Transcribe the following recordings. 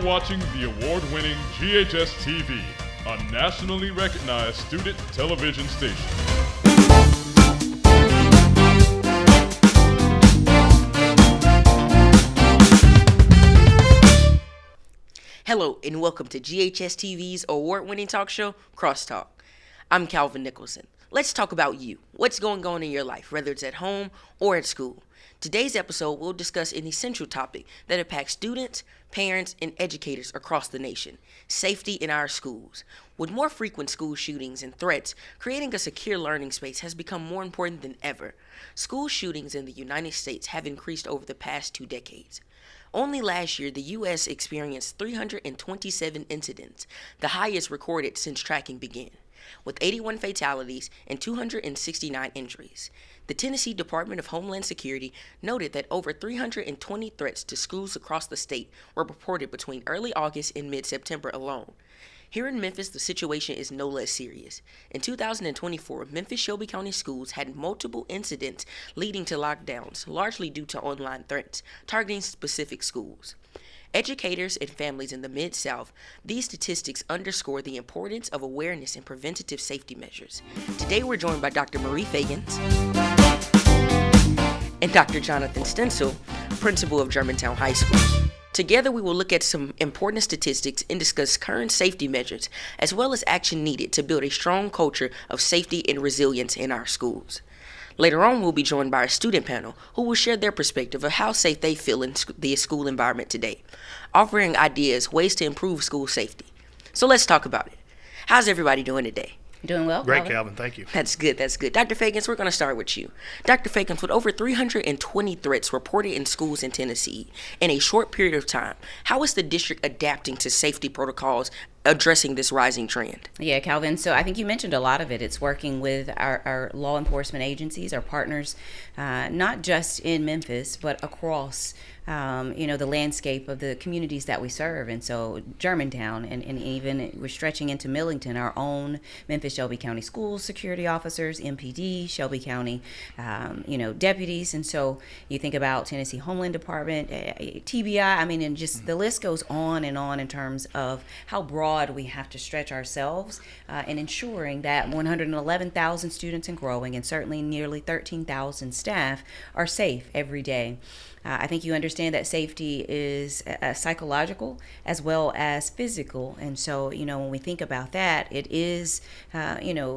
watching the award-winning GHS-TV, a nationally recognized student television station. Hello and welcome to GHS-TV's award-winning talk show, Crosstalk. I'm Calvin Nicholson. Let's talk about you. What's going on in your life, whether it's at home or at school. Today's episode will discuss an essential topic that impacts students, parents, and educators across the nation: safety in our schools. With more frequent school shootings and threats, creating a secure learning space has become more important than ever. School shootings in the United States have increased over the past 2 decades. Only last year, the U.S. experienced 327 incidents, the highest recorded since tracking began, with 81 fatalities and 269 injuries. The Tennessee Department of Homeland Security noted that over 320 threats to schools across the state were reported between early August and mid-September alone. Here in Memphis, the situation is no less serious. In 2024, Memphis-Shelby County schools had multiple incidents leading to lockdowns, largely due to online threats targeting specific schools. Educators and families in the Mid-South, these statistics underscore the importance of awareness and preventative safety measures. Today we're joined by Dr. Marie Feagins and Dr. Jon Stencel, principal of Germantown High School. Together we will look at some important statistics and discuss current safety measures, as well as action needed to build a strong culture of safety and resilience in our schools. Later on, we'll be joined by a student panel who will share their perspective of how safe they feel in the school environment today, offering ideas, ways to improve school safety. So let's talk about it. How's everybody doing today? Doing well, Great, Calvin. Thank you. That's good. Dr. Feagins, we're going to start with you. Dr. Feagins, with over 320 threats reported in schools in Tennessee in a short period of time, how is the district adapting to safety protocols addressing this rising trend? Yeah, Calvin. So I think you mentioned a lot of it. It's working with our law enforcement agencies, our partners, not just in Memphis, but across the landscape of the communities that we serve. And so Germantown and even we're stretching into Millington, our own Memphis-Shelby County Schools security officers, MPD, Shelby County, deputies. And so you think about Tennessee Homeland Department, TBI, and just the list goes on in terms of how broad we have to stretch ourselves in ensuring that 111,000 students and growing, and certainly nearly 13,000 staff are safe every day. I think you understand that safety is psychological as well as physical. And so, when we think about that, it is,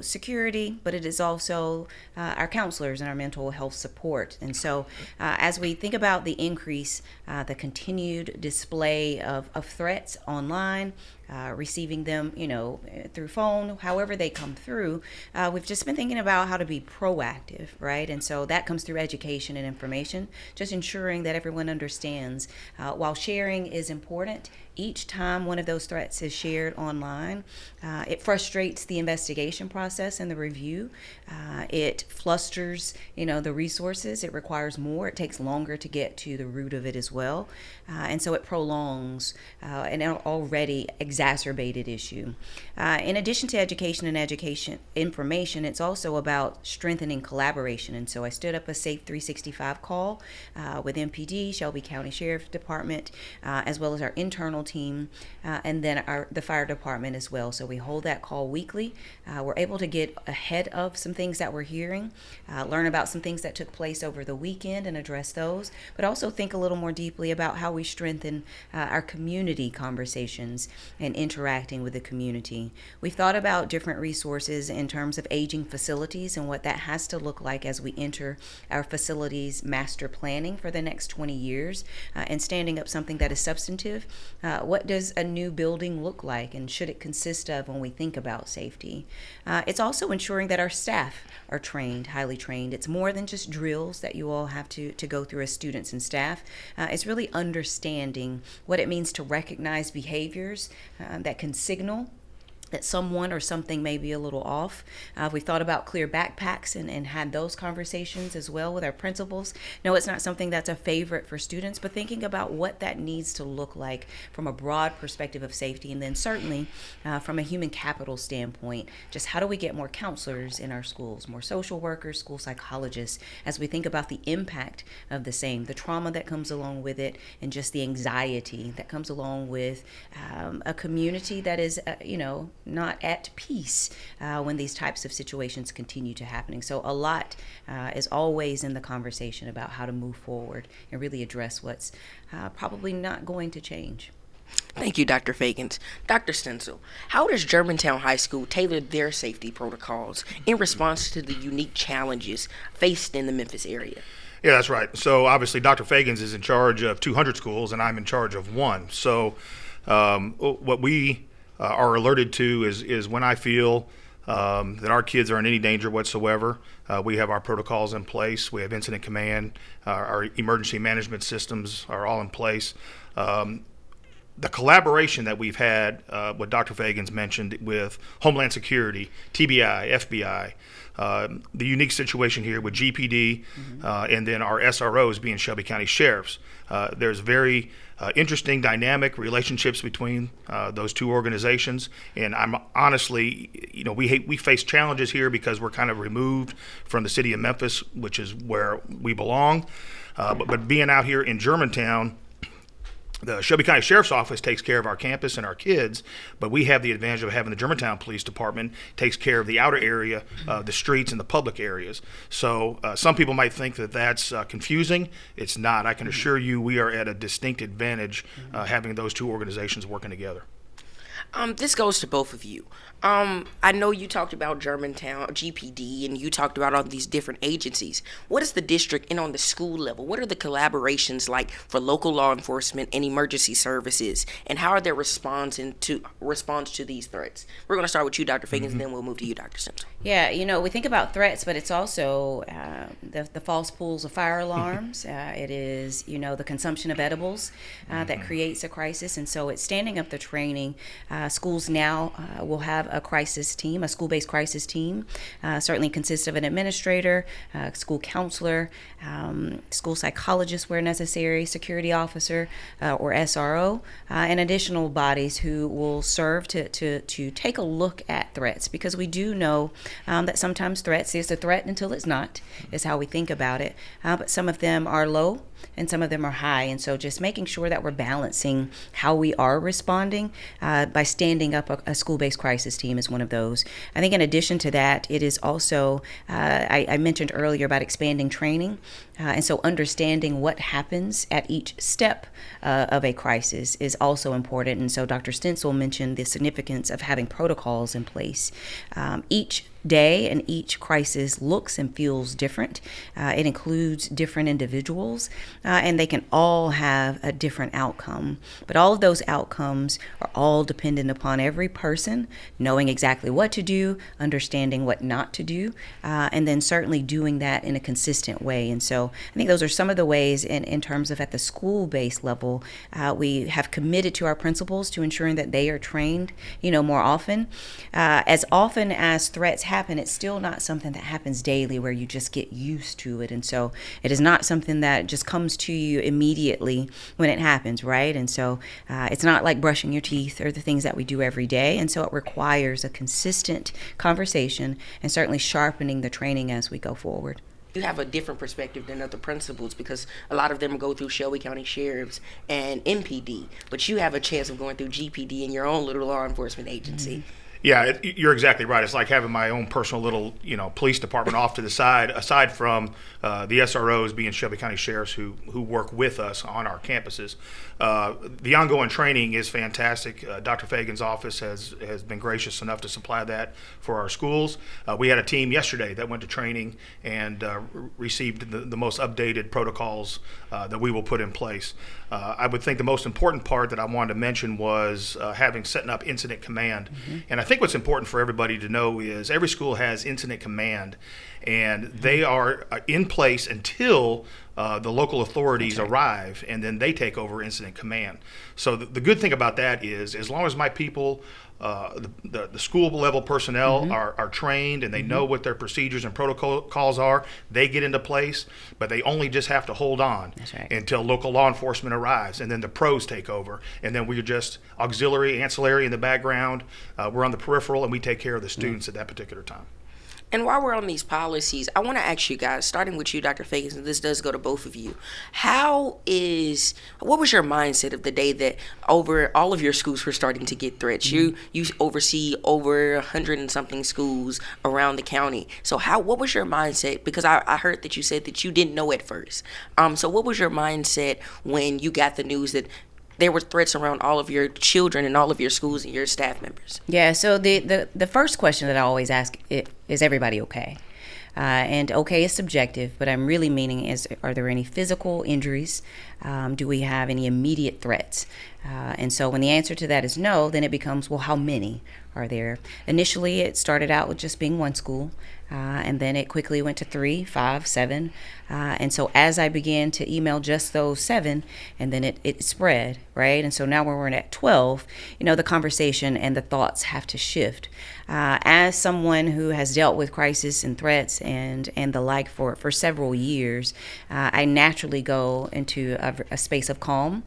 security, but it is also our counselors and our mental health support. And so as we think about the increase, the continued display of threats online, receiving them, through phone, however they come through, we've just been thinking about how to be proactive, right? And so that comes through education and information, just ensuring that everyone understands while sharing is important. Each time one of those threats is shared online, it frustrates the investigation process and the review. It flusters, the resources. It requires more. It takes longer to get to the root of it as well. And so it prolongs an already exacerbated issue. In addition to education and education information, it's also about strengthening collaboration. And so I stood up a Safe 365 call with MPD, Shelby County Sheriff's Department, as well as our internal team, and then the fire department as well. So we hold that call weekly. We're able to get ahead of some things that we're hearing, learn about some things that took place over the weekend and address those, but also think a little more deeply about how we strengthen our community conversations and interacting with the community. We've thought about different resources in terms of aging facilities and what that has to look like as we enter our facilities master planning for the next 20 years, and standing up something that is substantive. What does a new building look like, and should it consist of when we think about safety? It's also ensuring that our staff are trained, highly trained. It's more than just drills that you all have to go through as students and staff. It's really understanding what it means to recognize behaviors that can signal that someone or something may be a little off. We thought about clear backpacks and had those conversations as well with our principals. No, it's not something that's a favorite for students, but thinking about what that needs to look like from a broad perspective of safety, and then certainly from a human capital standpoint, just how do we get more counselors in our schools, more social workers, school psychologists, as we think about the impact of the same, the trauma that comes along with it, and just the anxiety that comes along with a community that is, not at peace when these types of situations continue to happening. So a lot is always in the conversation about how to move forward and really address what's probably not going to change. Thank you, Dr. Feagins. Dr. Stencel, how does Germantown High School tailor their safety protocols in response to the unique challenges faced in the Memphis area? Yeah, that's right. So obviously Dr. Feagins is in charge of 200 schools and I'm in charge of one. So what we are alerted to is when I feel that our kids are in any danger whatsoever, we have our protocols in place. We have incident command. Our emergency management systems are all in place. The collaboration that we've had, what Dr. Feagins mentioned with Homeland Security, TBI, FBI, the unique situation here with GPD, and then our SROs being Shelby County Sheriffs. There's very interesting dynamic relationships between those two organizations, and I'm honestly, we face challenges here because we're kind of removed from the city of Memphis, which is where we belong. But being out here in Germantown, the Shelby County Sheriff's Office takes care of our campus and our kids, but we have the advantage of having the Germantown Police Department takes care of the outer area, the streets and the public areas. So some people might think that that's confusing. It's not. I can assure you we are at a distinct advantage having those two organizations working together. This goes to both of you. I know you talked about Germantown, GPD, and you talked about all these different agencies. What is the district and on the school level? What are the collaborations like for local law enforcement and emergency services? And how are they response to these threats? We're going to start with you, Dr. Feagins, and then we'll move to you, Dr. Stencel. Yeah, we think about threats, but it's also the false pulls of fire alarms. It is, the consumption of edibles that creates a crisis. And so it's standing up the training. Schools now will have a crisis team, a school-based crisis team, certainly consists of an administrator, school counselor, school psychologist where necessary, security officer or SRO, and additional bodies who will serve to take a look at threats, because we do know that sometimes threats is a threat until it's not, is how we think about it. But some of them are low and some of them are high. And so just making sure that we're balancing how we are responding by standing up a school-based crisis team is one of those. I think in addition to that, it is also, I mentioned earlier about expanding training. And so understanding what happens at each step of a crisis is also important. And so Dr. Stencel mentioned the significance of having protocols in place. Each day and each crisis looks and feels different. It includes different individuals, and they can all have a different outcome. But all of those outcomes are all dependent upon every person knowing exactly what to do, understanding what not to do, and then certainly doing that in a consistent way. And so I think those are some of the ways in terms of at the school-based level, we have committed to our principals to ensuring that they are trained, more often. As often as threats happen, it's still not something that happens daily where you just get used to it. And so it is not something that just comes to you immediately when it happens, right? And so it's not like brushing your teeth or the things that we do every day. And so it requires a consistent conversation and certainly sharpening the training as we go forward. You have a different perspective than other principals because a lot of them go through Shelby County Sheriffs and MPD, but you have a chance of going through GPD in your own little law enforcement agency. Mm-hmm. Yeah, you're exactly right. It's like having my own personal little, police department off to the side, aside from the SROs being Shelby County Sheriffs who work with us on our campuses. The ongoing training is fantastic. Dr. Feagins' office has been gracious enough to supply that for our schools. We had a team yesterday that went to training and received the most updated protocols that we will put in place. I would think the most important part that I wanted to mention was setting up incident command. Mm-hmm. And I think what's important for everybody to know is every school has incident command, and they are in place until the local authorities arrive, and then they take over incident command. So the good thing about that is, as long as my people the school level personnel are trained and they know what their procedures and protocols are. They get into place, but they only just have to hold on until local law enforcement arrives, and then the pros take over, and then we're just ancillary in the background. We're on the peripheral, and we take care of the students at that particular time. And while we're on these policies, I want to ask you guys, starting with you, Dr. Feagins, and this does go to both of you. What was your mindset of the day that over all of your schools were starting to get threats? You oversee over 100 and something schools around the county. So what was your mindset? Because I heard that you said that you didn't know at first. So what was your mindset when you got the news that there were threats around all of your children and all of your schools and your staff members? Yeah, so the first question that I always ask is everybody okay? And okay is subjective, but I'm really meaning are there any physical injuries? Do we have any immediate threats? And so when the answer to that is no, then it becomes, well, how many are there? Initially, it started out with just being one school, and then it quickly went to 3, 5, 7. And so as I began to email just those 7, and then it spread, right? And so now when we're at 12, the conversation and the thoughts have to shift. As someone who has dealt with crisis and threats and the like for several years, I naturally go into a space of calm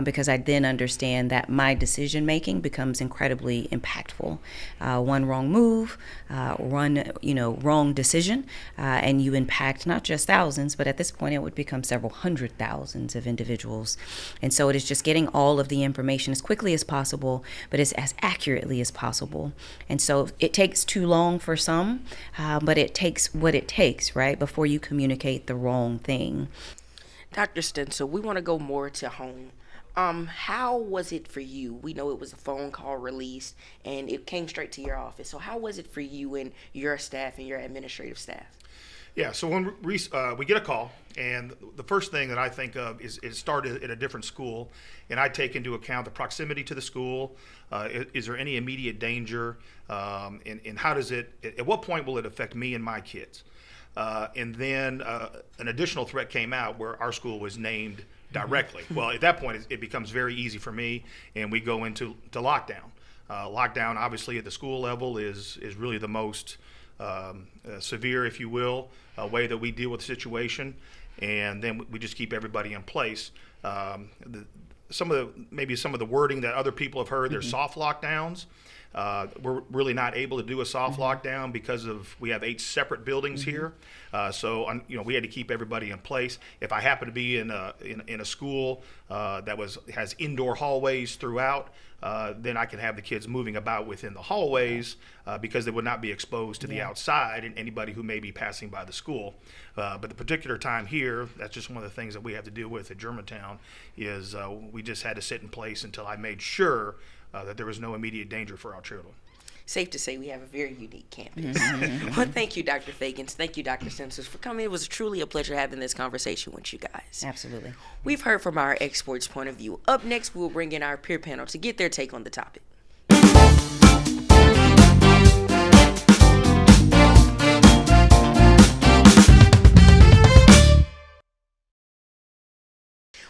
because I then understand that my decision making becomes incredibly impactful. One wrong move, wrong decision, and you impact not just thousands, but at this point it would become several hundred thousands of individuals. And so it is just getting all of the information as quickly as possible, but as accurately as possible. And so it takes too long for some, but it takes what it takes, right, before you communicate the wrong thing. Dr. Stencel, we want to go more to home. How was it for you? We know it was a phone call released and it came straight to your office. So how was it for you and your staff and your administrative staff? Yeah, so when we get a call, and the first thing that I think of is start at a different school, and I take into account the proximity to the school. Is there any immediate danger? And how does at what point will it affect me and my kids? And then an additional threat came out where our school was named directly. Well, at that point, it becomes very easy for me, and we go into lockdown. Lockdown, obviously, at the school level is really the most severe, if you will, way that we deal with the situation, and then we just keep everybody in place. Some of the wording that other people have heard, there's soft lockdowns. We're really not able to do a soft lockdown because we have 8 separate buildings here. So we had to keep everybody in place. If I happen to be in a school that has indoor hallways throughout, then I can have the kids moving about within the hallways because they would not be exposed to the outside and anybody who may be passing by the school. But the particular time here, that's just one of the things that we have to deal with at Germantown is we just had to sit in place until I made sure that there was no immediate danger for our children. Safe to say we have a very unique campus. Well, thank you, Dr. Feagins. Thank you, Dr. Stencel, for coming. It was truly a pleasure having this conversation with you guys. Absolutely. We've heard from our experts' point of view. Up next, we'll bring in our peer panel to get their take on the topic.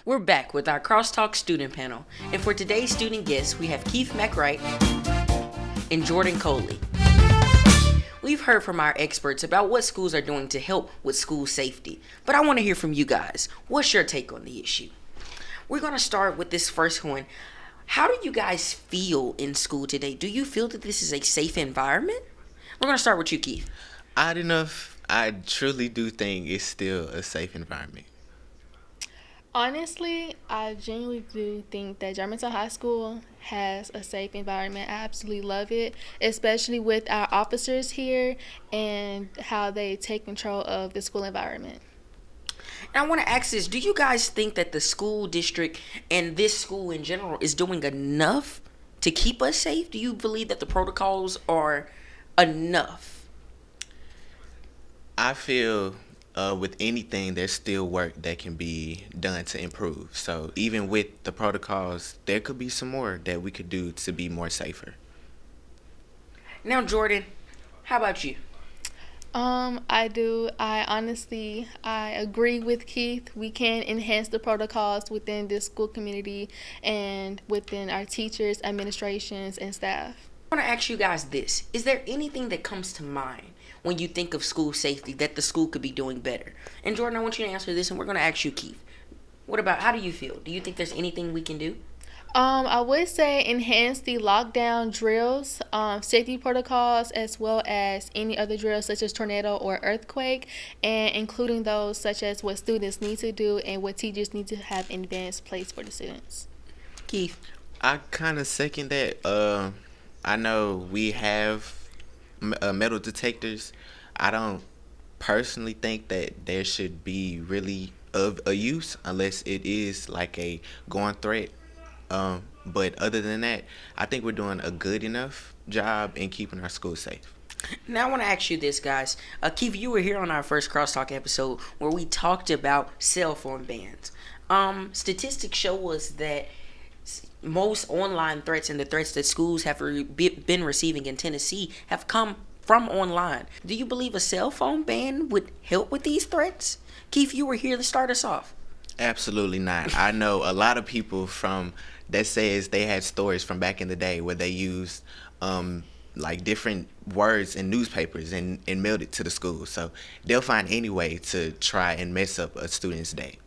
We're back with our Crosstalk student panel. And for today's student guests, we have Keith McWright and Jordan Coley. We've heard from our experts about what schools are doing to help with school safety. But I want to hear from you guys. What's your take on the issue? We're going to start with this first one. How do you guys feel in school today? Do you feel that this is a safe environment? We're going to start with you, Keith. Odd enough, I truly do think it's still a safe environment. Honestly, I genuinely do think that Germantown High School has a safe environment. I absolutely love it, especially with our officers here and how they take control of the school environment. And I want to ask this, do you guys think that the school district and this school in general is doing enough to keep us safe? Do you believe that the protocols are enough? I feel with anything, there's still work that can be done to improve. So even with the protocols, there could be some more that we could do to be more safer. Now, Jordan, how about you? I do. I agree with Keith. We can enhance the protocols within this school community and within our teachers, administrations, and staff. I want to ask you guys this. Is there anything that comes to mind when you think of school safety that the school could be doing better? And Jordan, I want you to answer this, and we're going to ask you, Keith. How do you feel? Do you think there's anything we can do? I would say enhance the lockdown drills, safety protocols, as well as any other drills such as tornado or earthquake, and including those such as what students need to do and what teachers need to have in advance placed for the students. Keith? I kind of second that. I know we have metal detectors. I don't personally think that there should be really of a use unless it is like a going threat. But other than that, I think we're doing a good enough job in keeping our schools safe. Now I want to ask you this, guys. Keith, you were here on our first Crosstalk episode where we talked about cell phone bans. Statistics show us that most online threats and the threats that schools have been receiving in Tennessee have come from online. Do you believe a cell phone ban would help with these threats? Keith, you were here to start us off. Absolutely not. I know a lot of people that says they had stories from back in the day where they used like different words in newspapers and mailed it to the school. So they'll find any way to try and mess up a student's day.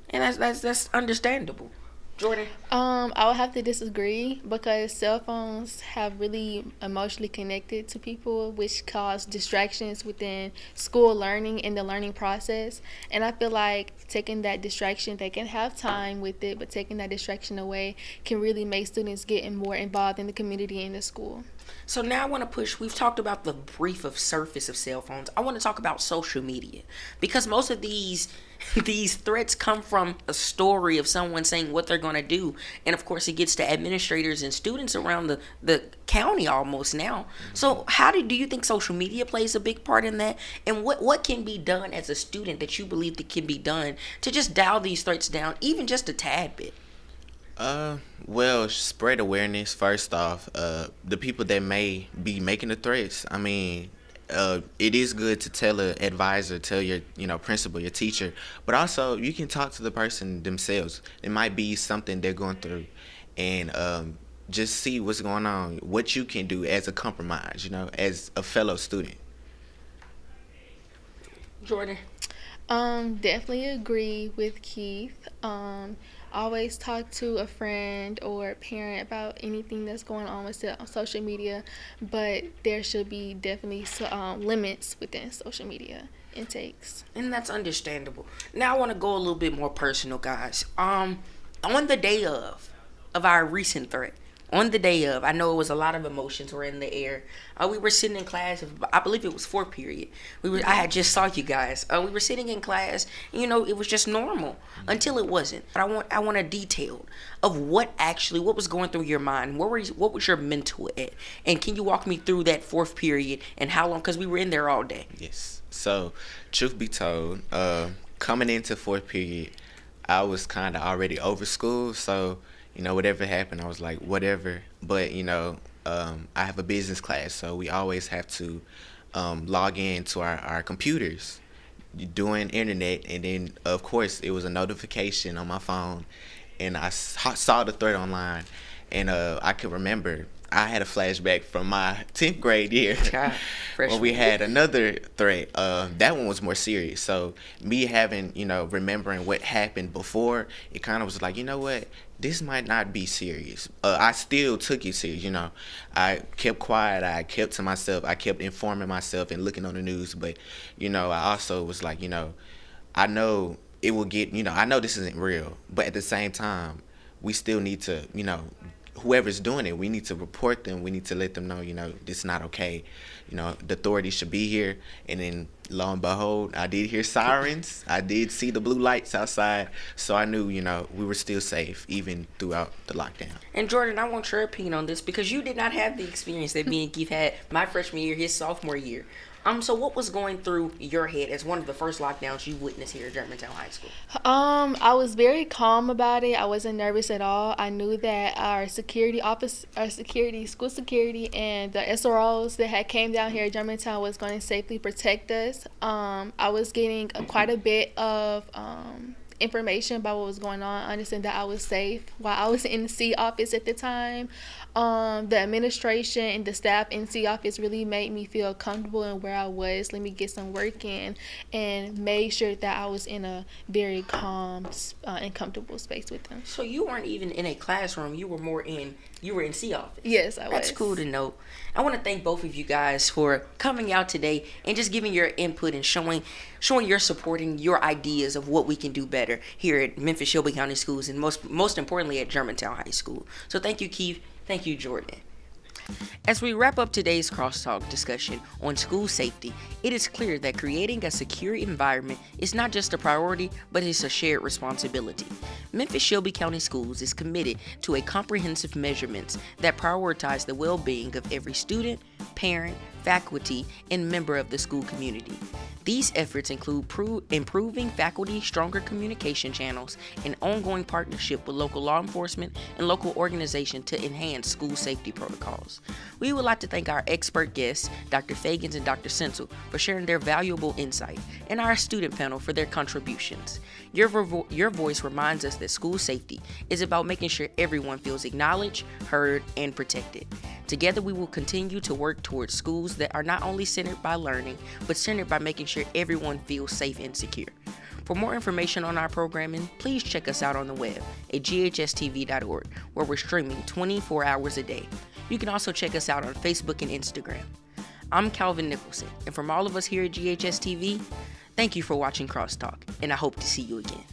And that's understandable. Jordan? I would have to disagree because cell phones have really emotionally connected to people, which cause distractions within school learning and the learning process. And I feel like taking that distraction, they can have time with it, but taking that distraction away can really make students get more involved in the community and the school. So now I want to push, we've talked about the brief of surface of cell phones. I want to talk about social media because most of these threats come from a story of someone saying what they're going to do. And of course it gets to administrators and students around the county almost now. So how do you think social media plays a big part in that? And what can be done as a student that you believe that can be done to just dial these threats down, even just a tad bit? Well, spread awareness first off. The people that may be making the threats, I mean, it is good to tell an advisor, tell your principal, your teacher, but also you can talk to the person themselves. It might be something they're going through, and just see what's going on, what you can do as a compromise, as a fellow student. Jordan? Definitely agree with Keith. Always talk to a friend or a parent about anything that's going on with social media, but there should be definitely limits within social media intakes. And that's understandable. Now I want to go a little bit more personal, guys. On the day of our recent threat, I know it was a lot of emotions were in the air. We were sitting in class. I believe it was fourth period. I had just saw you guys. We were sitting in class. It was just normal until it wasn't. But I want a detail of what was going through your mind. What was your mental at? And can you walk me through that fourth period and how long? Because we were in there all day. Yes. So, truth be told, coming into fourth period, I was kind of already over school. So, whatever happened, I was like, whatever. But, I have a business class, so we always have to log in to our computers, doing internet. And then, of course, it was a notification on my phone, and I saw the threat online. And I can remember I had a flashback from my 10th grade year when we had another threat. That one was more serious. So me having, remembering what happened before, it kind of was like, you know what? This might not be serious. I still took it serious, I kept quiet. I kept to myself. I kept informing myself and looking on the news. But, I also was like, I know it will get, I know this isn't real. But at the same time, we still need to, whoever's doing it, we need to report them. We need to let them know, this is not okay. The authorities should be here. And then, lo and behold, I did hear sirens. I did see the blue lights outside. So I knew, we were still safe even throughout the lockdown. And Jordan, I want your opinion on this because you did not have the experience that me and Keith had my freshman year, his sophomore year. So what was going through your head as one of the first lockdowns you witnessed here at Germantown High School? I was very calm about it. I wasn't nervous at all. I knew that our school security, and the SROs that had came down here at Germantown was going to safely protect us. I was getting quite a bit of information about what was going on, understand that I was safe while I was in the C office at the time. The administration and the staff in C office really made me feel comfortable in where I was, let me get some work in, and made sure that I was in a very calm and comfortable space with them. So you weren't even in a classroom, you were in C office. Yes, I was. That's cool to know. I want to thank both of you guys for coming out today and just giving your input and showing your support and your ideas of what we can do better here at Memphis-Shelby County Schools, and most importantly at Germantown High School. So thank you, Keith. Thank you, Jordan. As we wrap up today's Crosstalk discussion on school safety, it is clear that creating a secure environment is not just a priority, but it's a shared responsibility. Memphis-Shelby County Schools is committed to a comprehensive measurements that prioritize the well-being of every student, parent, faculty, and member of the school community. These efforts include improving faculty stronger communication channels and ongoing partnership with local law enforcement and local organizations to enhance school safety protocols. We would like to thank our expert guests, Dr. Feagins and Dr. Stencel, for sharing their valuable insight, and our student panel for their contributions. Your voice reminds us that school safety is about making sure everyone feels acknowledged, heard, and protected. Together, we will continue to work towards schools that are not only centered by learning, but centered by making sure everyone feels safe and secure. For more information on our programming, please check us out on the web at GHS-TV.org, where we're streaming 24 hours a day. You can also check us out on Facebook and Instagram. I'm Calvin Nicholson, and from all of us here at GHS-TV, thank you for watching Crosstalk, and I hope to see you again.